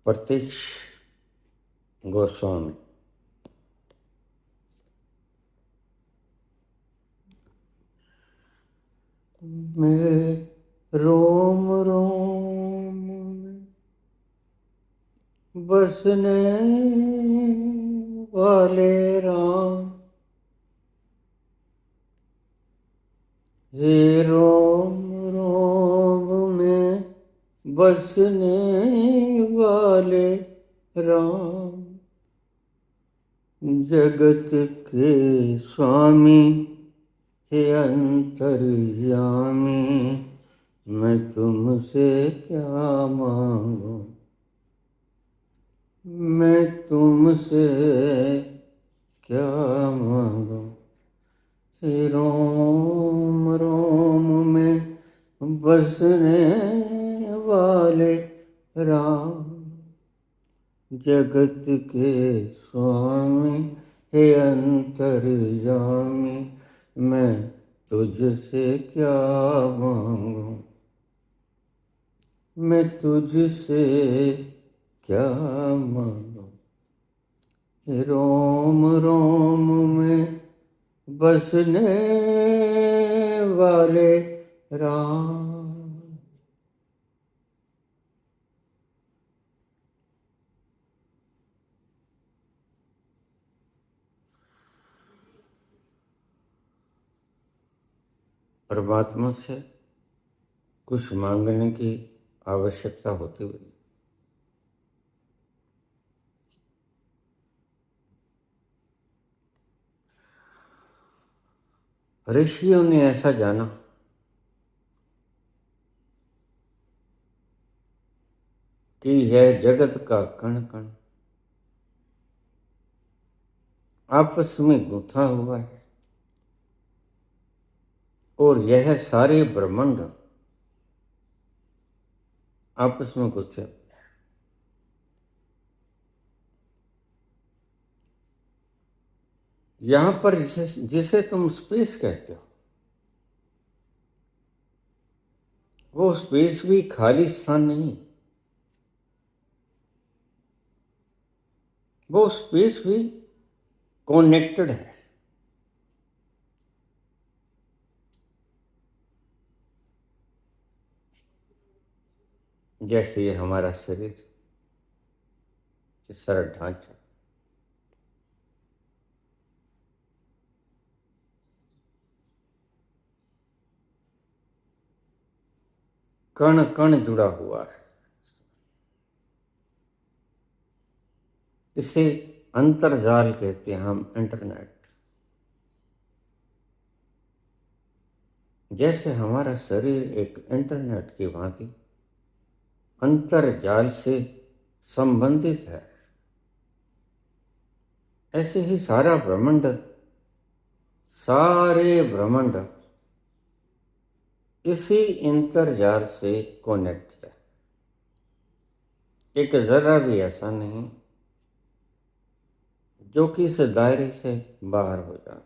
प्रतीक्ष गोस्वामी। मेरे रोम रोम में बसने वाले राम, हे रोम रोम में बसने वाले राम, जगत के स्वामी हे अंतर्यामी, मैं तुमसे क्या मांगू, मैं तुमसे क्या मांगू। हे रोम रोम में बसने वाले राम, जगत के स्वामी हे अंतर्यामी, मैं तुझसे क्या मांगू, मैं तुझसे क्या मांगू। हे रोम रोम में बसने वाले राम। परमात्मा से कुछ मांगने की आवश्यकता होती हुई ऋषियों ने ऐसा जाना कि यह जगत का कण कण आपस में गुंथा हुआ है और यह सारे ब्रह्मांड आपस में गुंथे। यहां पर जिसे तुम स्पेस कहते हो, वो स्पेस भी खाली स्थान नहीं, वो स्पेस भी कनेक्टेड है। जैसे ये हमारा शरीर, ये सारा ढांचा, कण कण जुड़ा हुआ है। इसे अंतर्जाल कहते हैं हम, इंटरनेट। जैसे हमारा शरीर एक इंटरनेट की भांति अंतर्जाल से संबंधित है, ऐसे ही सारा ब्रह्मांड, सारे ब्रह्मांड इसी अंतर्जाल से कनेक्ट है। एक जरा भी ऐसा नहीं जो कि इस दायरे से बाहर हो जाए।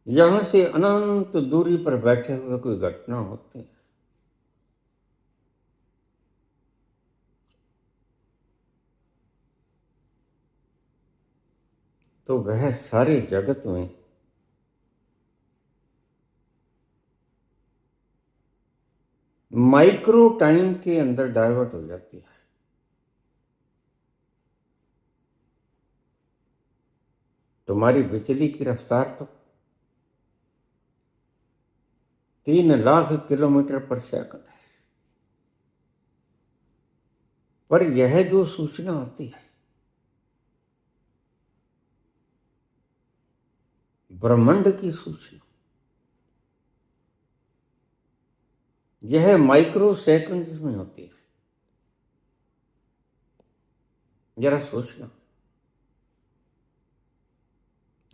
यहां से अनंत दूरी पर बैठे हुए कोई घटना होती है, तो वह सारे जगत में माइक्रो टाइम के अंदर डाइवर्ट हो जाती है। तुम्हारी बिजली की रफ्तार तो 3 लाख किलोमीटर पर सेकंड है, पर यह जो सूचना आती है ब्रह्मांड की सूचना, यह माइक्रो सेकंड में होती है। जरा सोचना,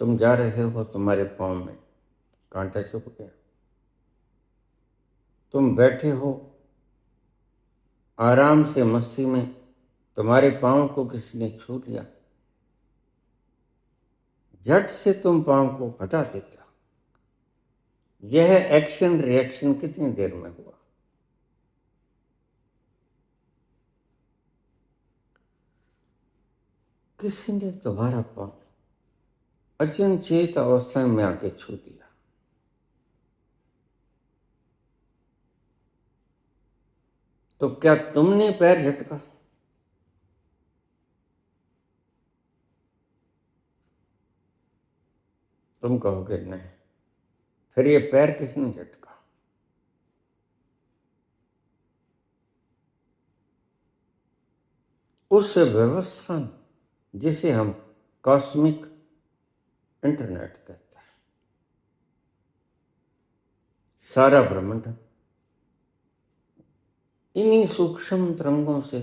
तुम जा रहे हो, तुम्हारे पांव में कांटा चुभ गया, तुम बैठे हो आराम से मस्ती में, तुम्हारे पांव को किसी ने छू लिया, झट से तुम पांव को हटा देते हो, यह एक्शन रिएक्शन कितनी देर में हुआ? किसी ने तुम्हारा पांव अचेत अवस्था में आके छू दिया, तो क्या तुमने पैर झटका? तुम कहोगे नहीं। फिर ये पैर किसने झटका? उस व्यवस्था ने जिसे हम कॉस्मिक इंटरनेट कहते हैं। सारा ब्रह्मांड इन्हीं सूक्ष्म तरंगों से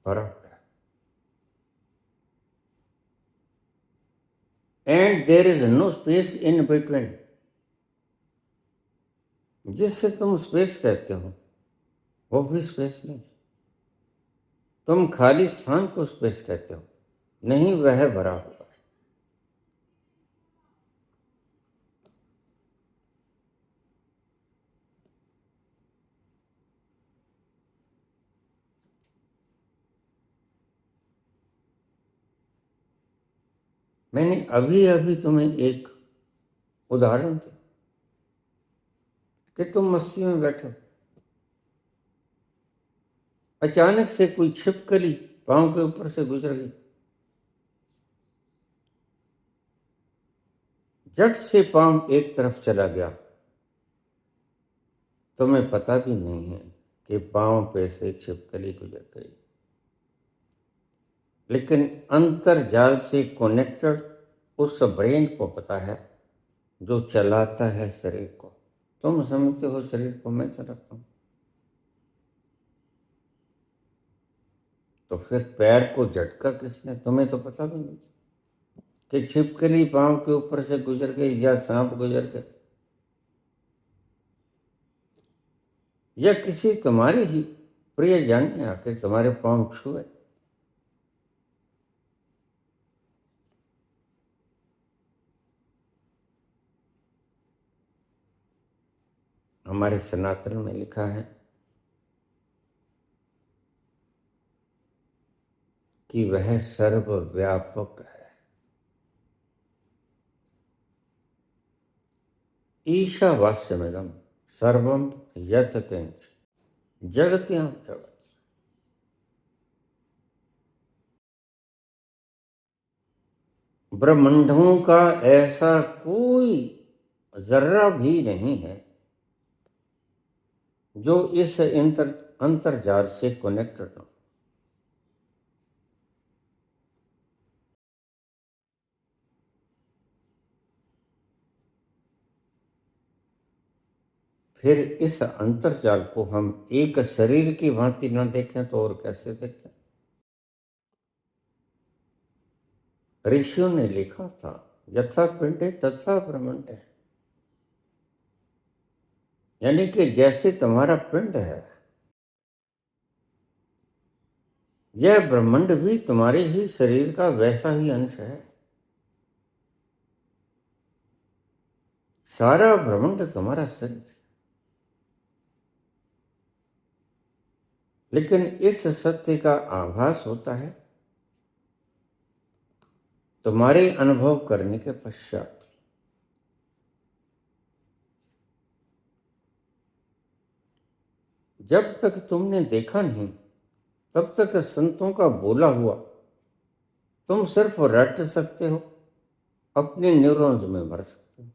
भरा हुआ है। And there is no space in between. जिससे तुम स्पेस कहते हो वो भी स्पेस नहीं। तुम खाली स्थान को स्पेस कहते हो, नहीं, वह भरा हुआ है। मैंने अभी अभी तुम्हें एक उदाहरण दिया कि तुम मस्ती में बैठे हो, अचानक से कोई छिपकली पांव के ऊपर से गुजर गई, झट से पांव एक तरफ चला गया, तुम्हें पता भी नहीं है कि पांव पे से छिपकली गुजर गई। लेकिन अंतर्जाल से कनेक्टेड उस ब्रेन को पता है जो चलाता है शरीर को। तुम समझते हो शरीर को मैं चलाता हूं, तो फिर पैर को झटका किसने? तुम्हें तो पता भी नहीं कि छिपकली पांव के ऊपर से गुजर गई या सांप गुजर गया या किसी तुम्हारे ही प्रिय जन ने आके तुम्हारे पांव छुए। हमारे सनातन में लिखा है कि वह सर्वव्यापक है। ईशावास्यमिदं सर्वं यत् किंच जगत्यां जगत। ब्रह्मांडों का ऐसा कोई जर्रा भी नहीं है जो इस अंतर्जाल से कनेक्टेड हो। फिर इस अंतर्जाल को हम एक शरीर की भांति न देखें तो और कैसे देखें? ऋषियों ने लिखा था यथा पिंडे तथा ब्रह्मांड है, यानी कि जैसे तुम्हारा पिंड है, यह ब्रह्मांड भी तुम्हारे ही शरीर का वैसा ही अंश है। सारा ब्रह्मांड तुम्हारा शरीर। लेकिन इस सत्य का आभास होता है तुम्हारे अनुभव करने के पश्चात। जब तक तुमने देखा नहीं तब तक संतों का बोला हुआ तुम सिर्फ रट सकते हो, अपने न्यूरॉन्स में भर सकते हो।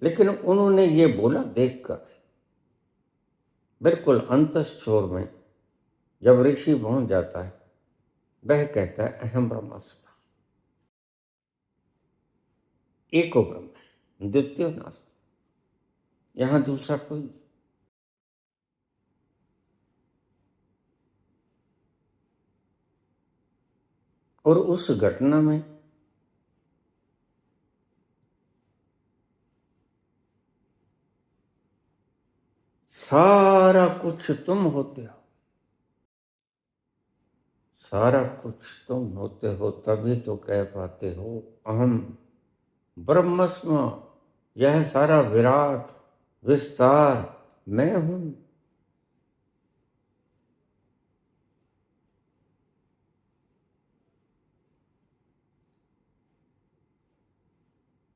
लेकिन उन्होंने ये बोला देखकर, बिल्कुल अंतःस्थिर में जब ऋषि पहुंच जाता है, वह कहता है अहम ब्रह्मास्मि, एको ब्रह्म द्वितीय नास्ति, यहां दूसरा कोई नहीं। और उस घटना में सारा कुछ तुम होते हो, सारा कुछ तुम होते हो, तभी तो कह पाते हो अहम ब्रह्मस्म, यह सारा विराट विस्तार मैं हूं।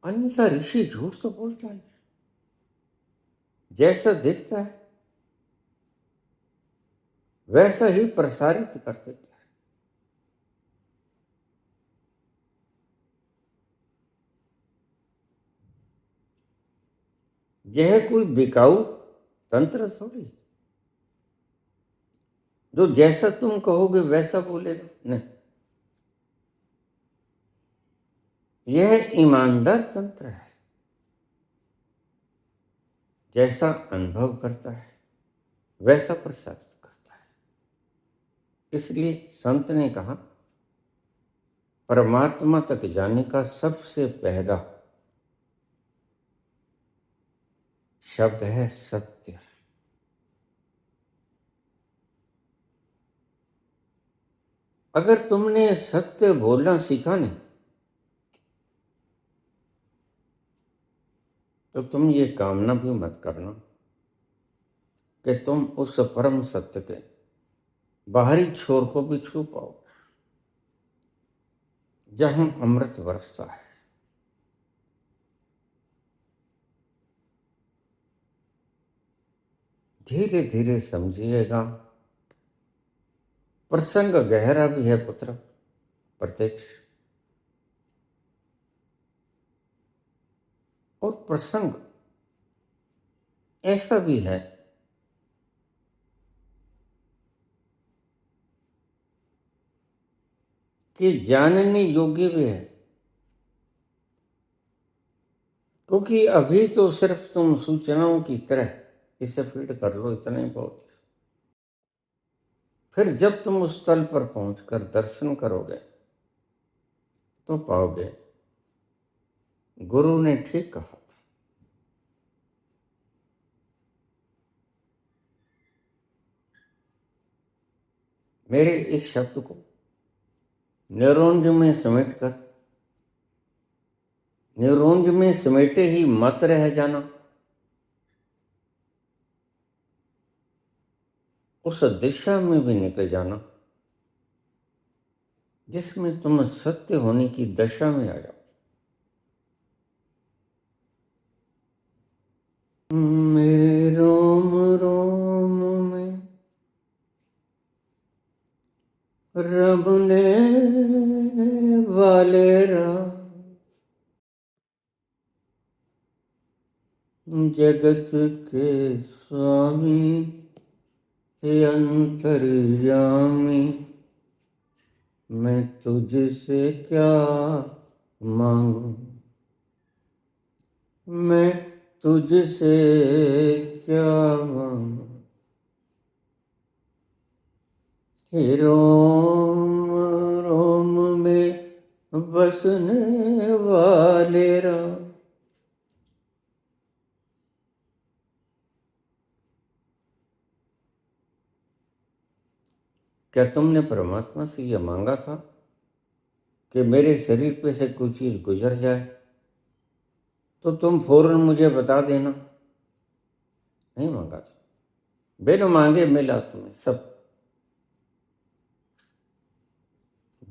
अन्यथा ऋषि झूठ तो बोलता है, जैसा दिखता है वैसा ही प्रसारित कर देता है। यह कोई बिकाऊ तंत्र थोड़ी, जो जैसा तुम कहोगे वैसा बोलेगा, नहीं। यह ईमानदार तंत्र है, जैसा अनुभव करता है वैसा प्रसारित करता है। इसलिए संत ने कहा, परमात्मा तक जाने का सबसे पहला शब्द है सत्य। अगर तुमने सत्य बोलना सीखा नहीं तो तुम ये कामना भी मत करना कि तुम उस परम सत्य के बाहरी छोर को भी छू पाओगे, जहां अमृत बरसता है। धीरे धीरे समझिएगा, प्रसंग गहरा भी है पुत्र प्रत्यक्ष, और प्रसंग ऐसा भी है कि जानने योग्य भी है, क्योंकि अभी तो सिर्फ तुम सूचनाओं की तरह इसे फीड कर लो, इतना ही बहुत है। फिर जब तुम उस स्थल पर पहुंचकर दर्शन करोगे तो पाओगे गुरु ने ठीक कहा था। मेरे इस शब्द को न्यूरॉन्ज में समेटकर, न्यूरॉन्ज में समेटे ही मत रह जाना, उस दिशा में भी निकल जाना जिसमें तुम सत्य होने की दशा में आ जाओ। मेरे रोम रोम में रब ने वाले राम, जगत के स्वामी हे अंतर्यामी, मैं तुझसे क्या मांगू, मैं तुझसे क्या मांगू। हे रोम रोम में बसने वाले राम, क्या तुमने परमात्मा से यह मांगा था कि मेरे शरीर पे से कोई चीज गुजर जाए तो तुम फौरन मुझे बता देना? नहीं मांगा था, बिन मांगे मिला तुम्हें सब।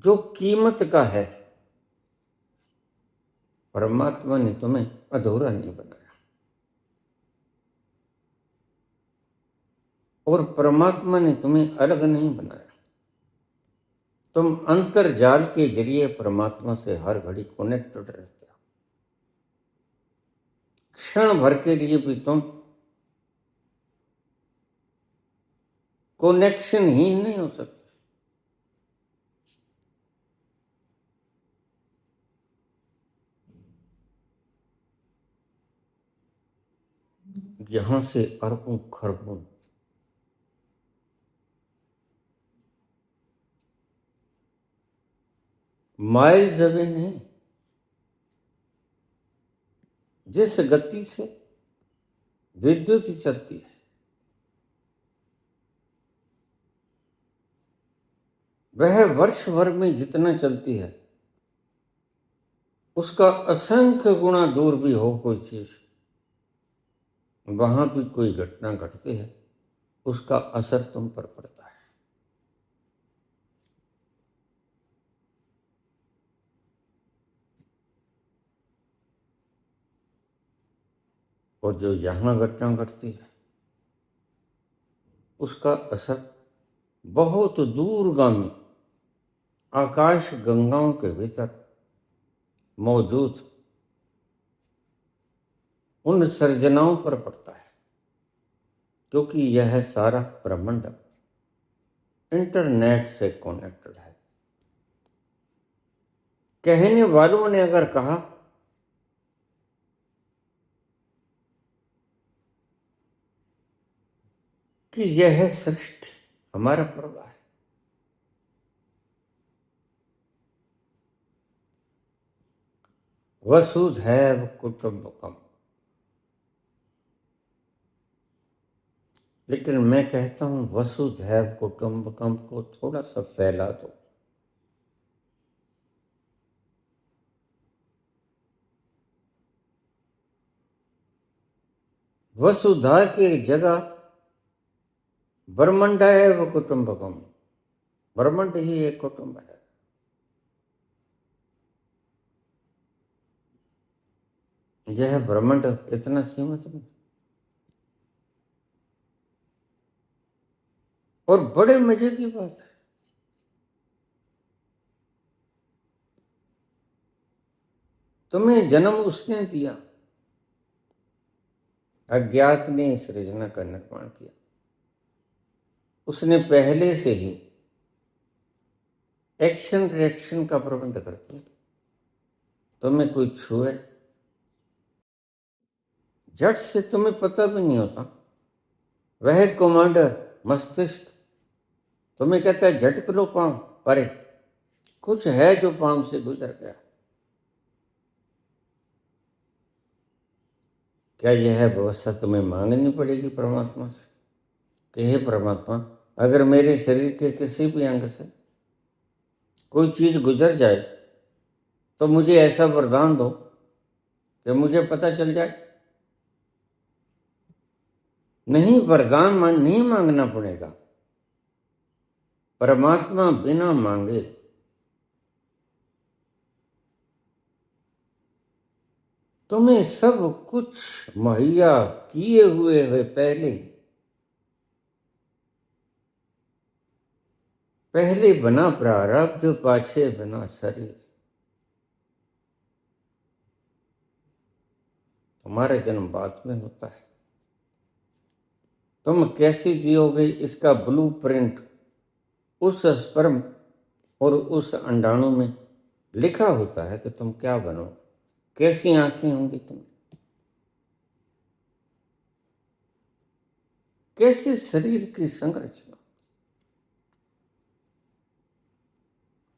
जो कीमत का है, परमात्मा ने तुम्हें अधूरा नहीं बनाया, और परमात्मा ने तुम्हें अलग नहीं बनाया। तुम अंतर्जाल के जरिए परमात्मा से हर घड़ी कनेक्टेड रहते हो। क्षण भर के लिए भी तुम कनेक्शन ही नहीं हो सकते। यहां से अरबों खरबों माइल्स अवे नहीं, जिस गति से विद्युत चलती है वह वर्ष भर में जितना चलती है उसका असंख्य गुणा दूर भी हो कोई चीज, वहां भी कोई घटना घटती है, उसका असर तुम पर पड़ता है। और जो यहां घटना घटती है उसका असर बहुत दूरगामी आकाश गंगाओं के भीतर मौजूद उन सर्जनाओं पर पड़ता है, क्योंकि यह सारा ब्रह्मांड इंटरनेट से कनेक्टेड है। कहने वालों ने अगर कहा कि यह सृष्टि हमारा परिवार है, वसुधैव कुटुंबकम, लेकिन मैं कहता हूं वसुधैव कुटुंबकम को थोड़ा सा फैला दो। वसुधा की जगह ब्रह्मंडैव कुटुंबकम, ब्रह्मांड ही एक कुटुंब है। यह ब्रह्मांड इतना सीमित नहीं। और बड़े मजे की बात है, तुम्हें जन्म उसने दिया, अज्ञात ने सृजना का निर्माण किया। उसने पहले से ही एक्शन रिएक्शन का प्रबंध कर दिया। तुम्हें कोई छुए, झट से तुम्हें पता भी नहीं होता, वह कमांडर मस्तिष्क तुम्हें कहता है झटक लो पांव परे, कुछ है जो पांव से गुजर गया। क्या यह व्यवस्था तुम्हें मांगनी पड़ेगी परमात्मा से कि हे परमात्मा, अगर मेरे शरीर के किसी भी अंग से कोई चीज गुजर जाए तो मुझे ऐसा वरदान दो कि मुझे पता चल जाए? नहीं, वरदान नहीं मांगना पड़ेगा। परमात्मा बिना मांगे तुम्हें सब कुछ मुहैया किए हुए है। पहले बना प्रारब्ध, पाछे बना शरीर। तुम्हारा जन्म बाद में होता है। तुम कैसे जियोगे इसका ब्लूप्रिंट उस स्पर्म और उस अंडाणु में लिखा होता है कि तुम क्या बनो, कैसी आंखें होंगी तुम, कैसे शरीर की संरचना।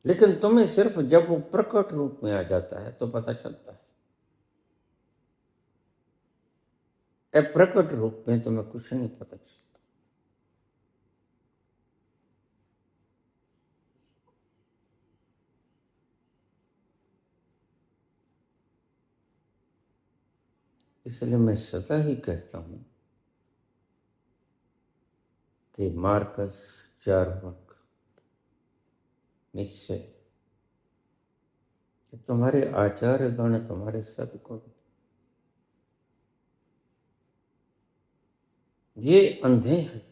लेकिन तुम्हें सिर्फ जब वो प्रकट रूप में आ जाता है तो पता चलता है। अप्रकट रूप में तुम्हें कुछ नहीं पता चलता। इसलिए मैं सदा ही कहता हूं कि मार्कस, चार्वाक, निश्चय, तुम्हारे आचार्य गण, तुम्हारे सदगुण, ये अंधे हैं,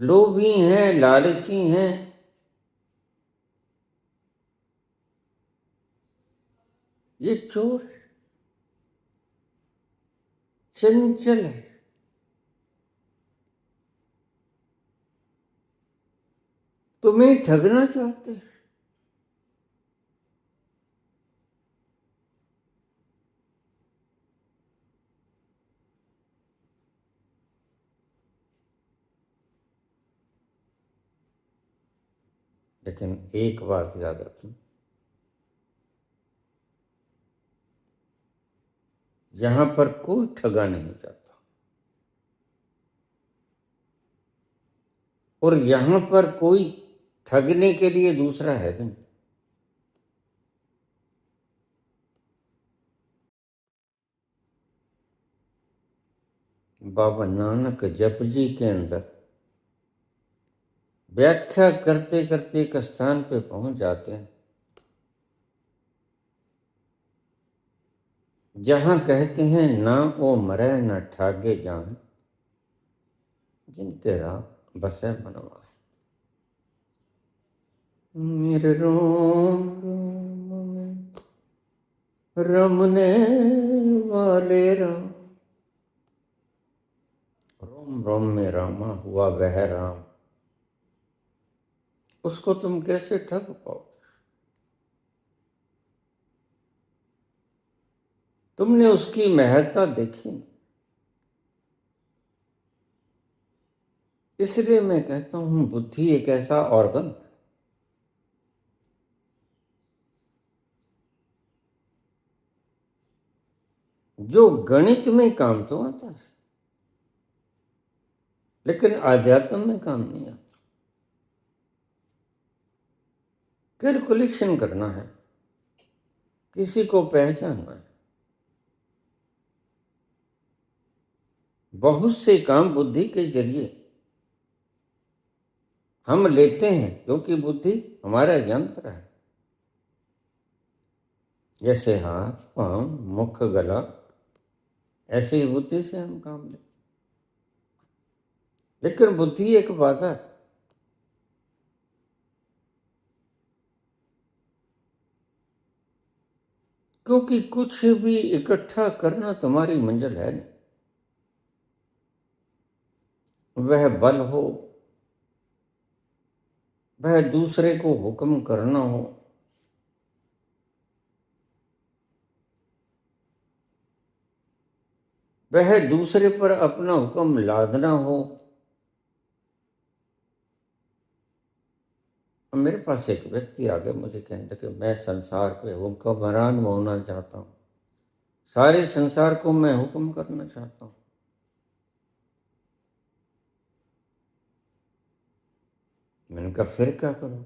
लोभी हैं, लालची हैं, ये चोर है, चंचल है, तुम्हें ठगना चाहते हैं। लेकिन एक बात याद रखना, यहां पर कोई ठगा नहीं जाता, और यहां पर कोई ठगने के लिए दूसरा है भी नहीं। बाबा नानक जपजी के अंदर व्याख्या करते करते एक स्थान पे पहुंच जाते हैं जहां कहते हैं ना ओ मरे न ठागे जान जिनके राम बसे बनवा। मेरे रोम रोम में रमने वाले राम, रोम रोम में रामा हुआ वह राम, उसको तुम कैसे ठग पाओ? तुमने उसकी महत्ता देखी नहीं। इसलिए मैं कहता हूं बुद्धि एक ऐसा ऑर्गन जो गणित में काम तो आता है लेकिन आध्यात्म में काम नहीं आता। कैलकुलेशन करना है, किसी को पहचानना है। बहुत से काम बुद्धि के जरिए हम लेते हैं क्योंकि बुद्धि हमारा यंत्र है। जैसे हाथ पांव मुख गला, ऐसे ही बुद्धि से हम काम लेते। लेकिन बुद्धि एक बाधा है। क्योंकि कुछ भी इकट्ठा करना तुम्हारी मंजिल है नहीं। वह बल हो, वह दूसरे को हुक्म करना हो, वह दूसरे पर अपना हुक्म लादना हो। मेरे पास एक व्यक्ति आ गया, मुझे कहने लगे मैं संसार पे हुक्मरान होना चाहता हूँ, सारे संसार को मैं हुक्म करना चाहता हूँ। मैंने कहा फिर क्या करोगे?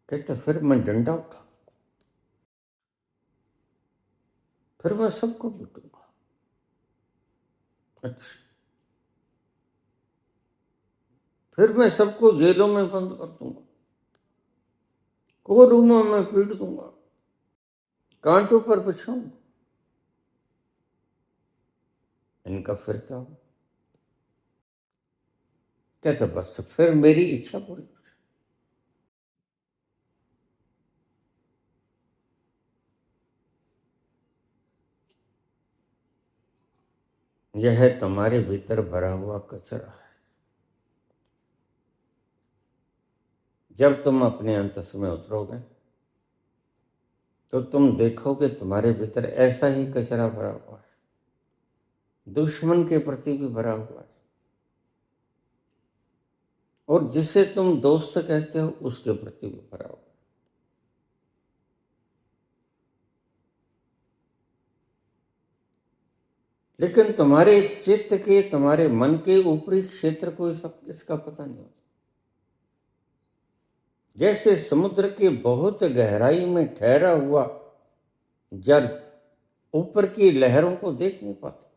कहते फिर मैं डंडा उठा, फिर मैं सबको पीटूंगा। अच्छा, फिर मैं सबको जेलों में बंद कर दूंगा, कोर्टरूमों में पीट दूंगा, कांटों पर बिछाऊंगा। इनका फिर क्या हो? कहते बस फिर मेरी इच्छा पूरी हो जाए। यह तुम्हारे भीतर भरा हुआ कचरा है। जब तुम अपने अंतस में उतरोगे तो तुम देखोगे तुम्हारे भीतर ऐसा ही कचरा भरा हुआ है, दुश्मन के प्रति भी भरा हुआ है, और जिसे तुम दोस्त कहते हो उसके प्रति भी भरा हुआ है। लेकिन तुम्हारे चित्त के, तुम्हारे मन के ऊपरी क्षेत्र को इसका पता नहीं होता। जैसे समुद्र के बहुत गहराई में ठहरा हुआ जल ऊपर की लहरों को देख नहीं पाता।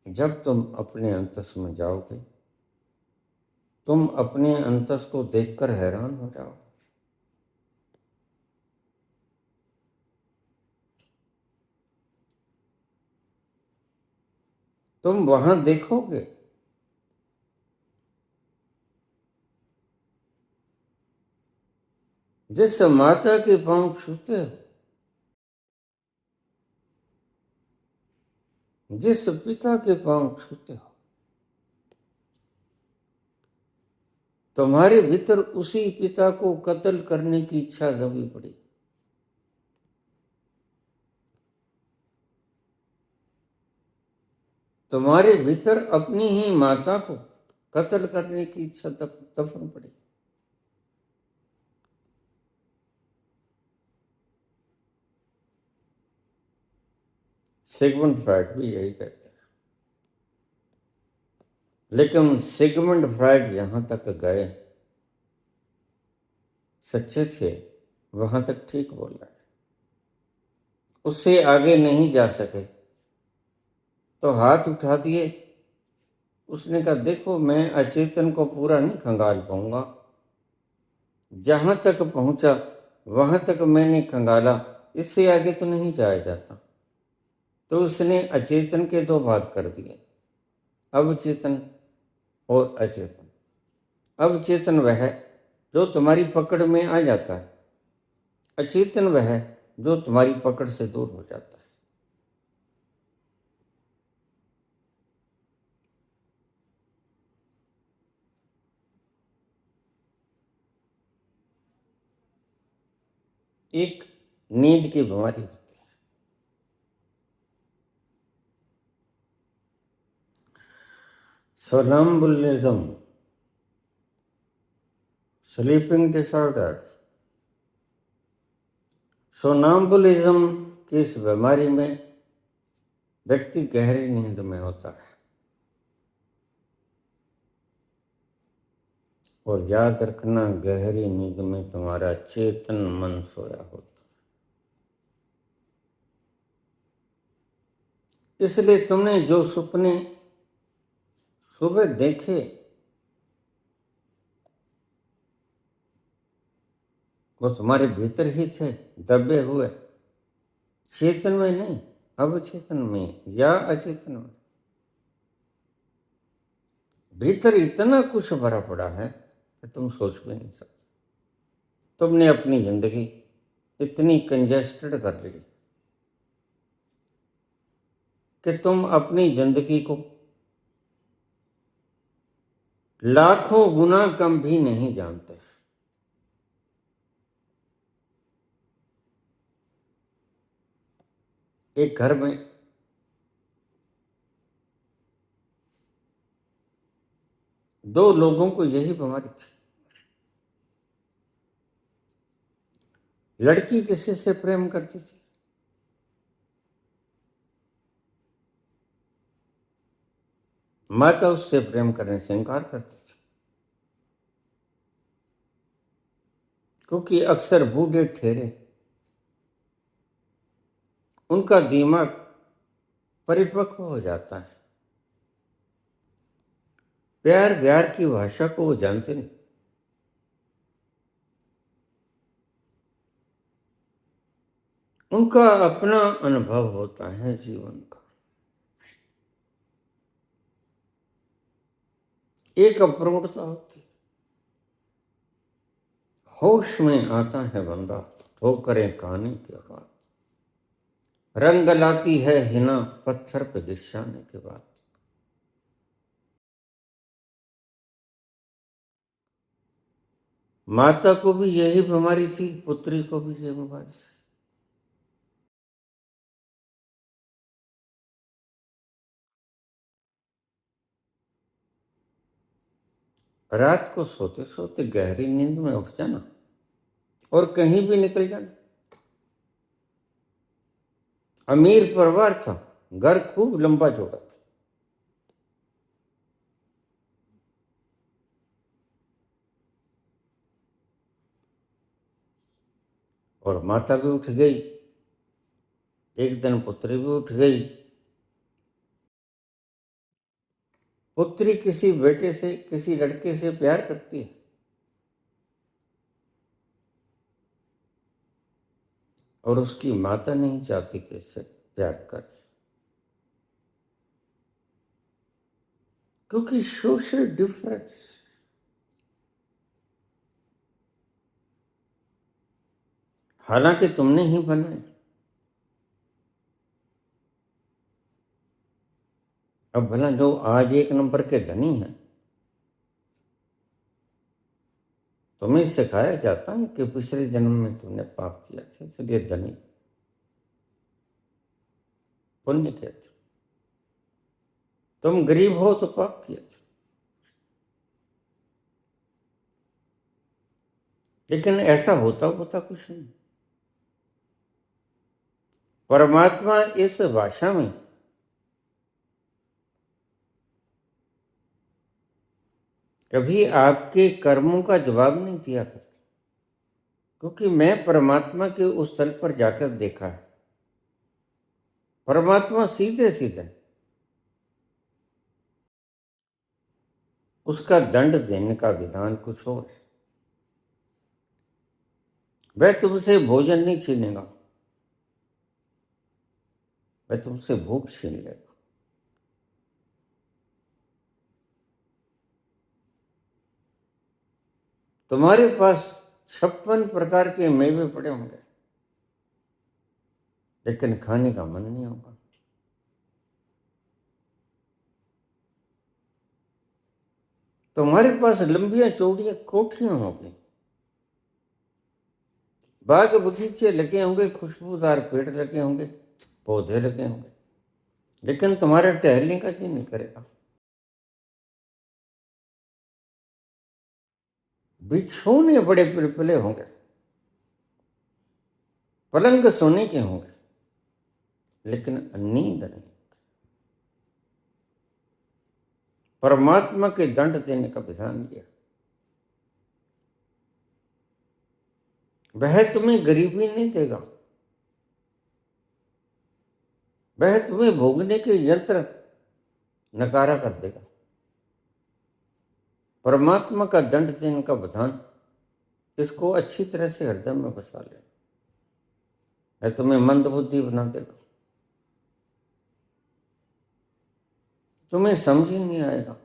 जब तुम अपने अंतस में जाओगे तुम अपने अंतस को देखकर हैरान हो जाओ। तुम वहां देखोगे जिस माता के पांव छूते हो, जिस पिता के पांव छूते हो, तुम्हारे भीतर उसी पिता को कत्ल करने की इच्छा दबी पड़ी। तुम्हारे भीतर अपनी ही माता को कत्ल करने की इच्छा दफन पड़ी। सिगमंड फ्राइड भी यही कहते हैं। लेकिन सिगमंड फ्राइड जहाँ तक गए, सच्चे थे, वहाँ तक ठीक बोल रहे, उससे आगे नहीं जा सके तो हाथ उठा दिए। उसने कहा देखो मैं अचेतन को पूरा नहीं खंगाल पाऊंगा, जहां तक पहुंचा वहां तक मैंने खंगाला, इससे आगे तो नहीं जाया जाता। तो उसने अचेतन के दो भाग कर दिए, अवचेतन और अचेतन। अवचेतन वह है जो तुम्हारी पकड़ में आ जाता है, अचेतन वह है जो तुम्हारी पकड़ से दूर हो जाता है। एक नींद की बीमारी होती है, सोनाम्बुलिज्म, स्लीपिंग डिसऑर्डर। सोनाम्बुलिज्म की इस बीमारी में व्यक्ति गहरी नींद में होता है, और याद रखना गहरी नींद में तुम्हारा चेतन मन सोया होता है। इसलिए तुमने जो सपने सुबह देखे वो तुम्हारे भीतर ही थे, दबे हुए, चेतन में नहीं, अवचेतन में या अचेतन में। भीतर इतना कुछ भरा पड़ा है कि तुम सोच भी नहीं सकते। तुमने अपनी जिंदगी इतनी कंजेस्टेड कर ली कि तुम अपनी जिंदगी को लाखों गुना कम भी नहीं जानते। एक घर में दो लोगों को यही बीमारी थी। लड़की किसी से प्रेम करती थी, माता उससे प्रेम करने से इनकार करती थी, क्योंकि अक्सर बूढ़े ठहरे उनका दिमाग परिपक्व हो जाता है, प्यार व्यार की भाषा को वो जानते नहीं। उनका अपना अनुभव होता है जीवन का। एक अप्रोढ़ता होती है, होश में आता है बंदा ठोकरें खाने के बाद, रंग लाती है हिना पत्थर पे गिरने के बाद। माता को भी यही बीमारी थी, पुत्री को भी यही बीमारी थी। रात को सोते सोते गहरी नींद में उठ जाना और कहीं भी निकल जाना। अमीर परिवार था, घर खूब लंबा चौड़ा था, और माता भी उठ गई। एक दिन पुत्री भी उठ गई। पुत्री किसी बेटे से, किसी लड़के से प्यार करती है, और उसकी माता नहीं चाहती कि इससे प्यार करे, क्योंकि सोशल डिफरेंस। हालांकि तुमने ही बनाए। अब भला जो आज एक नंबर के धनी हैं, तुम्हें सिखाया जाता है कि पिछले जन्म में तुमने पाप किया था इसलिए धनी, पुण्य किया था। तुम गरीब हो तो पाप किया था। लेकिन ऐसा होता होता कुछ नहीं। परमात्मा इस भाषा में कभी आपके कर्मों का जवाब नहीं दिया करती, क्योंकि मैं परमात्मा के उस तल पर जाकर देखा है। परमात्मा सीधे सीधे उसका दंड देने का विधान कुछ और है। वह तुमसे भोजन नहीं छीनेगा, वह तुमसे भूख छीन लेगा। तुम्हारे पास 56 प्रकार के मेवे पड़े होंगे, लेकिन खाने का मन नहीं होगा। तुम्हारे पास लंबियां चौड़ियां कोठियां होंगी, बाग बगीचे लगे होंगे, खुशबूदार पेड़ लगे होंगे, पौधे लगे होंगे, लेकिन तुम्हारे टहलने का जी नहीं करेगा। बिछौने बड़े पिलपिले होंगे, पलंग सोने के होंगे, लेकिन नींद नहीं। परमात्मा के दंड देने का विधान किया। वह तुम्हें गरीबी नहीं देगा, वह तुम्हें भोगने के यंत्र नकारा कर देगा। परमात्मा का दंड देने का विधान, इसको अच्छी तरह से हृदय में बसा ले। वह तुम्हें मंद बुद्धि बना देगा, तुम्हें समझ ही नहीं आएगा।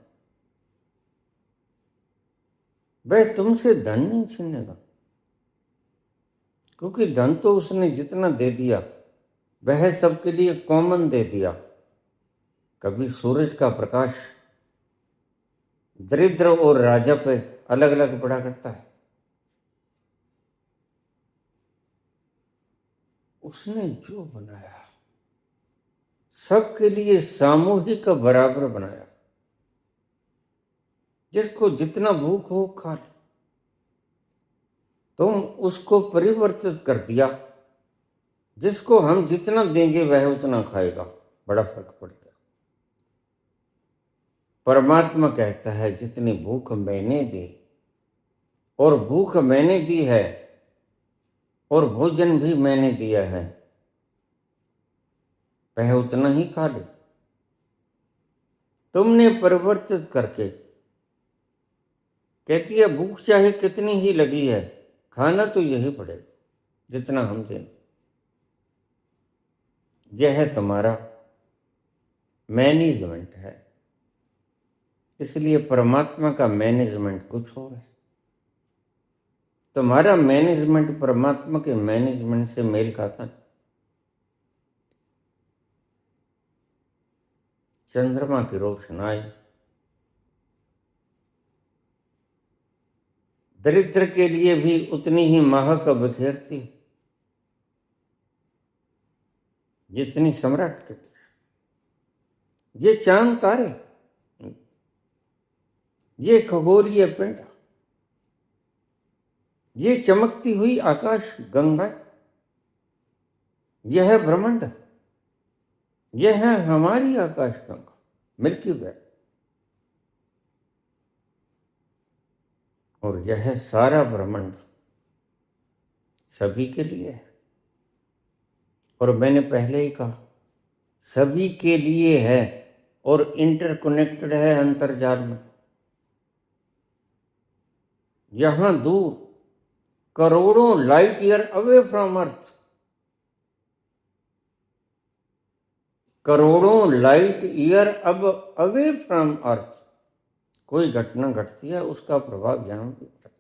वह तुमसे धन नहीं छीनेगा, क्योंकि धन तो उसने जितना दे दिया वह सबके लिए कॉमन दे दिया। कभी सूरज का प्रकाश दरिद्र और राजा पे अलग अलग पड़ा करता है। उसने जो बनाया सबके लिए सामूहिक बराबर बनाया। जिसको जितना भूख हो खा ले, तुम उसको परिवर्तित कर दिया। जिसको हम जितना देंगे वह उतना खाएगा, बड़ा फर्क पड़ गया। परमात्मा कहता है जितनी भूख मैंने दी, और भूख मैंने दी है, और भोजन भी मैंने दिया है, वह उतना ही खा ले। तुमने परिवर्तित करके कहती है भूख चाहे कितनी ही लगी है, खाना तो यही पड़ेगा जितना हम दें। यह तुम्हारा मैनेजमेंट है। इसलिए परमात्मा का मैनेजमेंट कुछ और है। तुम्हारा मैनेजमेंट परमात्मा के मैनेजमेंट से मेल खाता है। चंद्रमा की रोशनाई दरिद्र के लिए भी उतनी ही महक बिखेरती जितनी सम्राट के लिए। ये चांद तारे, ये खगोलीय पिंड, ये चमकती हुई आकाश गंगा, यह ब्रह्मांड, यह है हमारी आकाश गंगा मिल्की वे, और यह सारा ब्रह्मांड सभी के लिए है। और मैंने पहले ही कहा सभी के लिए है और इंटरकनेक्टेड है अंतर्जाल में। यहां दूर करोड़ों लाइट ईयर अवे फ्रॉम अर्थ, करोड़ों लाइट ईयर अब अवे फ्रॉम अर्थ कोई घटना घटती है, उसका प्रभाव यहां भी पड़ता है।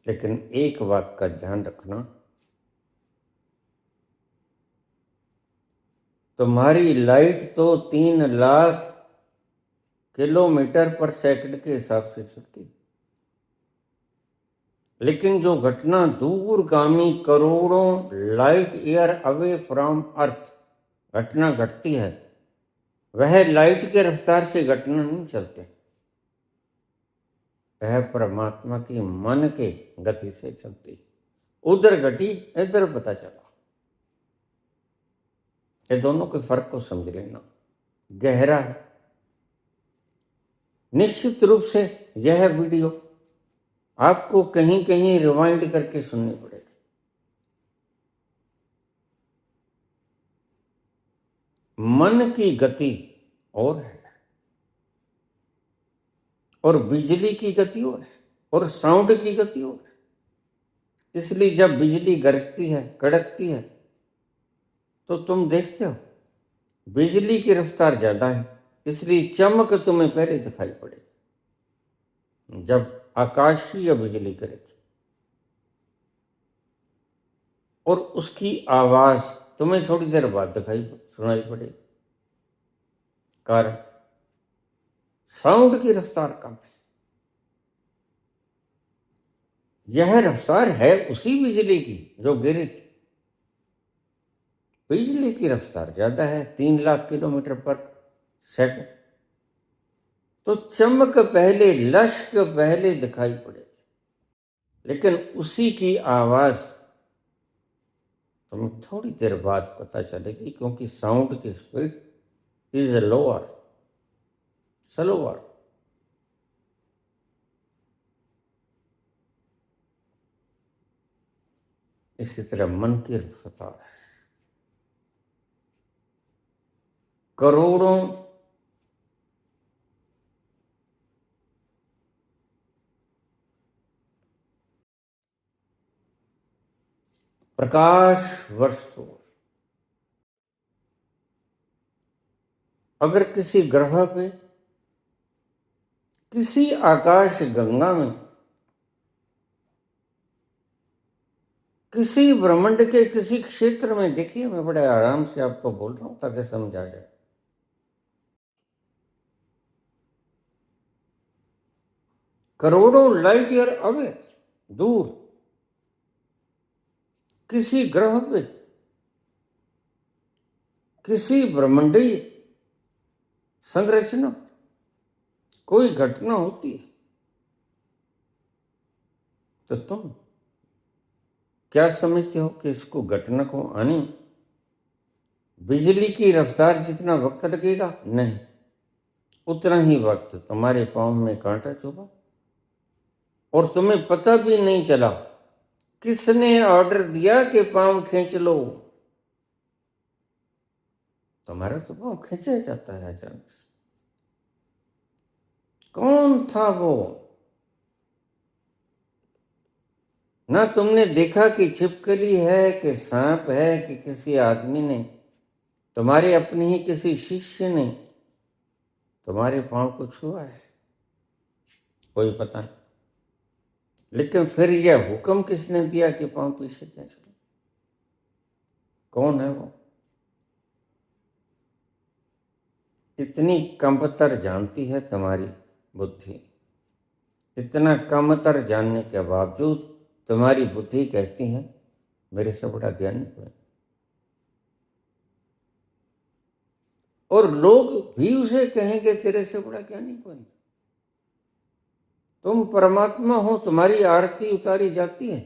लेकिन एक बात का ध्यान रखना, तुम्हारी लाइट तो 3 लाख किलोमीटर पर सेकंड के हिसाब से चलती है, लेकिन जो घटना दूरगामी करोड़ों लाइट ईयर अवे फ्रॉम अर्थ घटना घटती है, वह लाइट के रफ्तार से घटना नहीं चलते, वह परमात्मा की मन के गति से चलती। उधर घटी इधर पता चला। ये दोनों के फर्क को समझ लेना, गहरा है। निश्चित रूप से यह वीडियो आपको कहीं कहीं रिवाइंड करके सुननी पड़ेगी। मन की गति और है, और बिजली की गति और है, और साउंड की गति और है। इसलिए जब बिजली गरजती है, कड़कती है, तो तुम देखते हो बिजली की रफ्तार ज्यादा है, इसलिए चमक तुम्हें पहले दिखाई पड़ेगी जब आकाशीय बिजली करेगी, और उसकी आवाज तुम्हें थोड़ी देर बाद सुनाई पड़ेगी। कारण साउंड की रफ्तार कम है। यह रफ्तार है उसी बिजली की जो गिरी थी। बिजली की रफ्तार ज्यादा है, 3 लाख किलोमीटर पर सेकंड, तो चमक पहले, लश्क पहले दिखाई पड़ेगी, लेकिन उसी की आवाज तुम्हें थोड़ी देर बाद पता चलेगी, क्योंकि साउंड की स्पीड इज लोअर, स्लोअर। इसी तरह मन की रफ्तार है। करोड़ों प्रकाश वर्ष दूर। अगर किसी ग्रह पे, किसी आकाश गंगा में, किसी ब्रह्मांड के किसी क्षेत्र में, देखिए मैं बड़े आराम से आपको बोल रहा हूं ताकि समझ आ जाए, करोड़ों लाइट ईयर अवे, दूर, किसी ग्रह पे, किसी ब्रह्मांडीय संरचना, कोई घटना होती है, तो तुम क्या समझते हो कि इसको, घटना को आने बिजली की रफ्तार जितना वक्त लगेगा? नहीं, उतना ही वक्त तुम्हारे पांव में कांटा चुभा और तुम्हें पता भी नहीं चला किसने ऑर्डर दिया कि पांव खींच लो। तुम्हारा तो पांव खींचा जाता है अचानक से। कौन था वो? ना तुमने देखा कि छिपकली है कि सांप है, कि किसी आदमी ने, तुम्हारे अपने ही किसी शिष्य ने तुम्हारे पांव को छुआ है, कोई पता नहीं। लेकिन फिर यह हुक्म किसने दिया कि पांव पीछे खींच लो? कौन है वो? इतनी कमतर जानती है तुम्हारी बुद्धि, इतना कमतर जानने के बावजूद तुम्हारी बुद्धि कहती है मेरे से बड़ा ज्ञानी कोई। और लोग भी उसे कहेंगे तेरे से बड़ा ज्ञानी कोई। तुम परमात्मा हो, तुम्हारी आरती उतारी जाती है,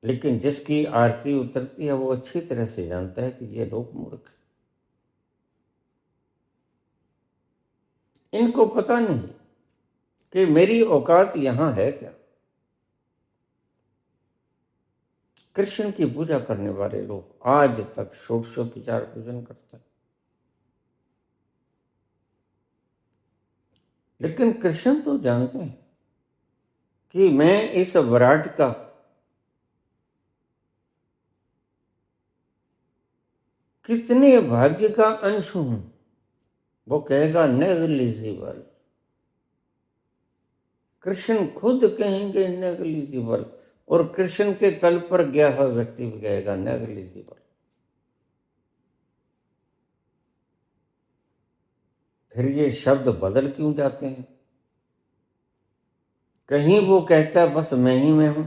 लेकिन जिसकी आरती उतरती है वो अच्छी तरह से जानता है कि ये लोग मूर्ख हैं। इनको पता नहीं कि मेरी औकात यहां है क्या। कृष्ण की पूजा करने वाले लोग आज तक षोडशोपचार पूजन करते हैं, लेकिन कृष्ण तो जानते हैं कि मैं इस विराट का कितने भाग्य का अंश हूं। वो कहेगा नेग्लिजिबल, कृष्ण खुद कहेंगे नेग्लिजिबल, और कृष्ण के तल पर गया हुआ व्यक्ति भी कहेगा नेग्लिजिबल। फिर ये शब्द बदल क्यों जाते हैं? कहीं वो कहता है बस मैं ही मैं हूं,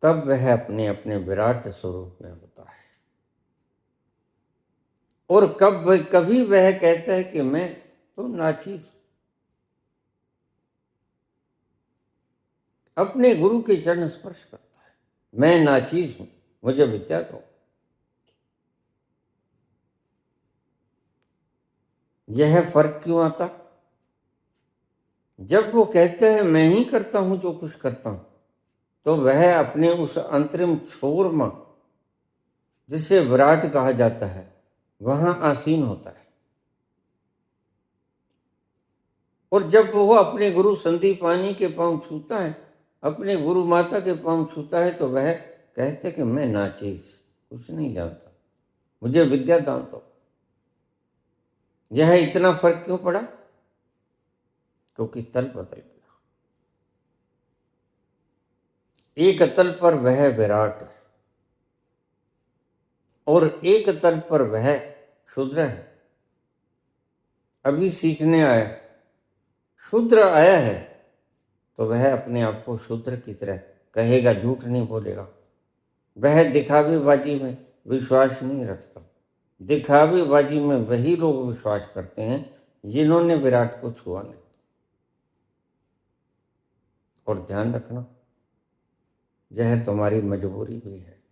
तब वह अपने अपने विराट स्वरूप में होता है। और कभी वह कहता है कि मैं तो नाचीज, अपने गुरु के चरण स्पर्श करता है, मैं नाचीज हूं, मुझे विद्या दो। यह फर्क क्यों आता? जब वो कहते हैं मैं ही करता हूं जो कुछ करता हूं, तो वह अपने उस अंतरिम छोर में, जिसे विराट कहा जाता है, वहां आसीन होता है। और जब वो अपने गुरु संदीपानी के पांव छूता है, अपने गुरु माता के पांव छूता है, तो वह कहते कि मैं नाचीज, कुछ नहीं जानता, मुझे विद्या दान दो। यह इतना फर्क क्यों पड़ा? क्योंकि तल बदल गया। एक तल पर वह विराट है और एक तल पर वह शूद्र है। अभी सीखने आया, शूद्र आया है, तो वह अपने आप को शूद्र की तरह कहेगा, झूठ नहीं बोलेगा। वह दिखावेबाजी में विश्वास नहीं रखता। दिखावेबाजी में वही लोग विश्वास करते हैं जिन्होंने विराट को छुआ नहीं। और ध्यान रखना, यह तुम्हारी मजबूरी भी है।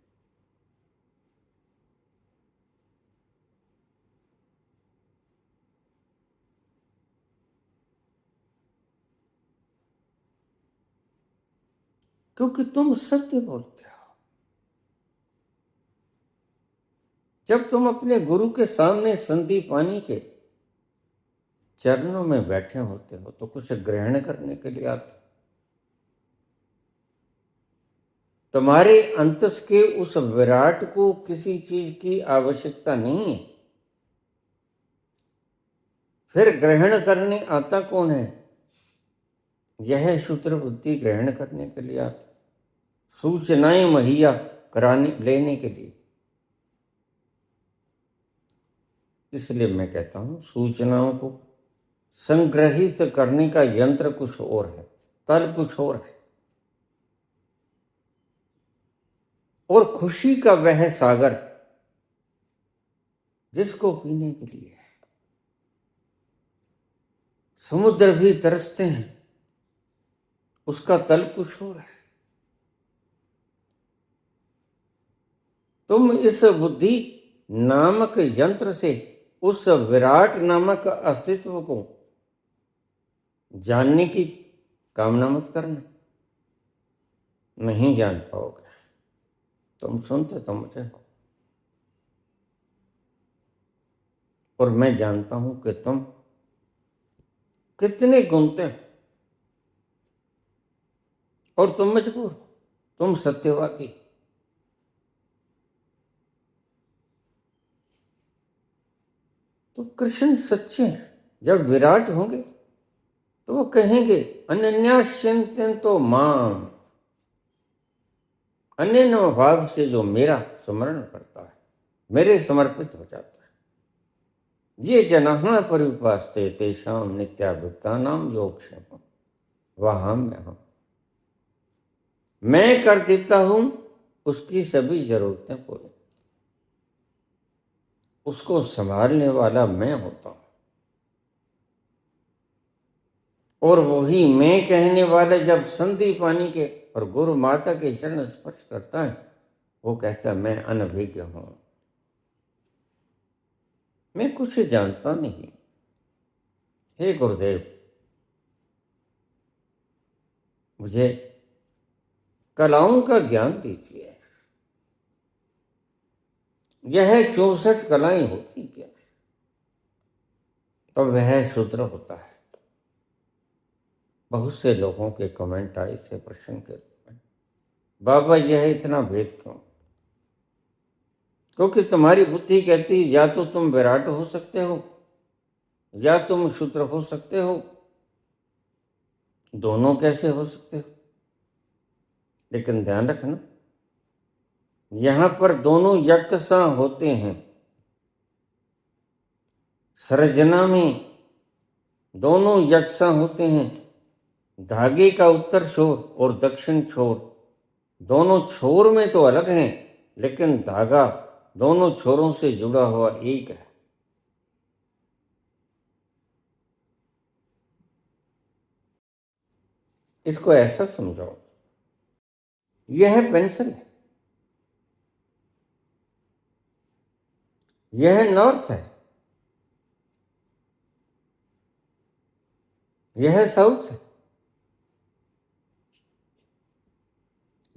क्योंकि तुम सत्य बोलते हो। जब तुम अपने गुरु के सामने संदीपानी के चरणों में बैठे होते हो, तो कुछ ग्रहण करने के लिए आते हो। तुम्हारे अंतस के उस विराट को किसी चीज की आवश्यकता नहीं है। फिर ग्रहण करने आता कौन है? यह शूद्र बुद्धि ग्रहण करने के लिए आता, सूचनाएं मुहैया कराने लेने के लिए। इसलिए मैं कहता हूं, सूचनाओं को संग्रहित करने का यंत्र कुछ और है, तल कुछ और है। और खुशी का वह सागर जिसको पीने के लिए समुद्र भी तरसते हैं, उसका तल कुछ और है। तुम इस बुद्धि नामक यंत्र से उस विराट नामक अस्तित्व को जानने की कामना मत करना, नहीं जान पाओगे। तुम सुनते तो मुझे हो, और मैं जानता हूं कि तुम कितने गुणते हो, और तुम मजबूर हो, तुम सत्यवादी। तो कृष्ण सच्चे हैं। जब विराट होंगे तो वो कहेंगे अनन्याश्चिंतो माम, अन्य भाव से जो मेरा स्मरण करता है, मेरे समर्पित हो जाता है। ये जनाः पर्युपास्ते तेषां नित्याभियुक्तानां योगक्षेमम्। वहां मैं कर देता हूं उसकी सभी जरूरतें पूरी। उसको संभालने वाला मैं होता हूं। और वही मैं कहने वाला जब संदीपानी के और गुरु माता के चरण स्पर्श करता है, वो कहता है मैं अनभिज्ञ हूं, मैं कुछ जानता नहीं। हे गुरुदेव, मुझे कलाओं का ज्ञान दीजिए। यह 64 कलाएं होती क्या? तो वह शूद्र होता है। बहुत से लोगों के कमेंट आए थे प्रश्न के रूप में, बाबा यह इतना भेद क्यों? क्योंकि तुम्हारी बुद्धि कहती या तो तुम विराट हो सकते हो या तुम शूद्र हो सकते हो। दोनों कैसे हो सकते हो? लेकिन ध्यान रखना, यहां पर दोनों यकसा होते हैं। सृजना में दोनों यकसा होते हैं। धागे का उत्तर छोर और दक्षिण छोर, दोनों छोर में तो अलग हैं, लेकिन धागा दोनों छोरों से जुड़ा हुआ एक है। इसको ऐसा समझो, यह पेंसिल है, यह नॉर्थ है, यह साउथ है।